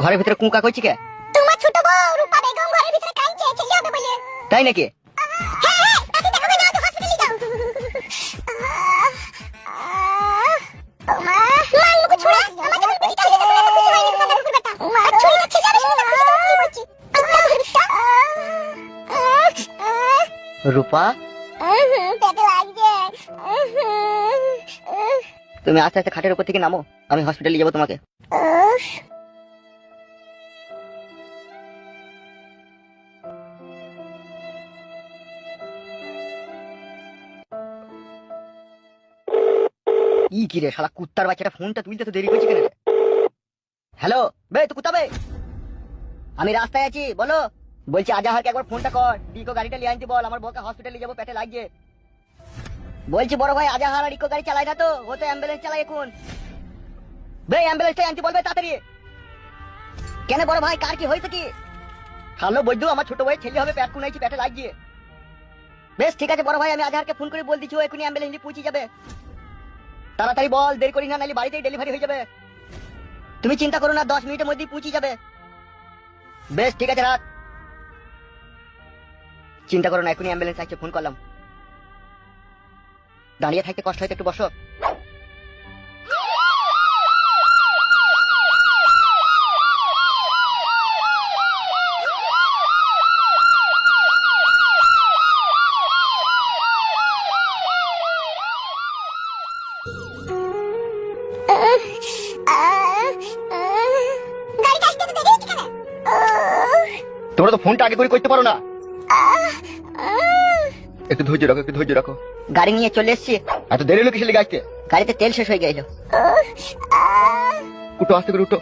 ঘরের ভিতরে কুঁকা কইছি কে? তোমার ছোট বউ রূপা বেগম ঘরের ভিতরে কাঁদছে, ছেলে হবে বলে। তাই নাকি? হ্যাঁ হ্যাঁ, তাতে দেখাবে না তো হসপিটালে যাও। ওমা মান মুখ ছুড়া, আমার যখন পেটটা লেগে গেল তখন খুশি হয়নি রূপা বেগম বেটা। ওমা ছুরিটা খেয়ে যাবে শুনে খুশি হয়ে কি বলছি। রূপা, পেটে লাগছে। তুমি আস্তে আস্তে খাটের উপর থেকে নামো, আমি হসপিটালে যাবো তোমাকে। কি রে শালা কুত্তার বাচ্চাটা, ফোনটা তুলতে তো দেরি করছে কেন? হ্যালো বে, তুই কুত্তা বে? আমি রাস্তায় আছি, বলো। বলছি আজাহারকে একবার ফোনটা কর, ডিকো গাড়িটা নিয়ে আনতে বল, আমার বউকে হসপিটালে যাবো, পেটে লাগছে। বলছি বড় ভাই আজাহার আর ডিকো গাড়ি চালায় না তো, ও তো অ্যাম্বুলেন্স চালায় এখন। বে অ্যাম্বুলেন্সটা আনতে বলবে তাড়াতাড়ি। কেন বড় ভাই, কার কি হয়েছে কি? হ্যালো বৈদ্যু, আমার ছোট ভাই ছেলে হবে, পেট কুনাইছি, পেটে লাগছে। বেশ ঠিক আছে বড় ভাই, আমি আজাহারকে ফোন করে বল দিচ্ছি, ও এখনই অ্যাম্বুলেন্স নিয়ে পৌঁছে যাবে। তাড়াতাড়ি বল, দেরি করি না, নাহলে বাড়িতেই ডেলিভারি হয়ে যাবে। তুমি চিন্তা করো না, 10 মিনিটের মধ্যেই পৌঁছে যাবে। বেশ ঠিক আছে, রাখ। চিন্তা করো না, এখনই অ্যাম্বুলেন্স আসছে, ফোন করলাম। দাঁড়িয়ে থাকতে কষ্ট হয়তো, একটু বসো। গাড়িটা আসতে তো দেরি হচ্ছে কেন? তোমরা তো ফোনটা আগে করে করতে পারো না। একটু ধৈর্য রাখো, একটু ধৈর্য রাখো। গাড়ি নিয়ে চলে এসেছি। এত দেরি হলো কিসের লেগে আসতে? গাড়িতে তেল শেষ হয়ে গেল। উঠো, আস্তে করে উঠো।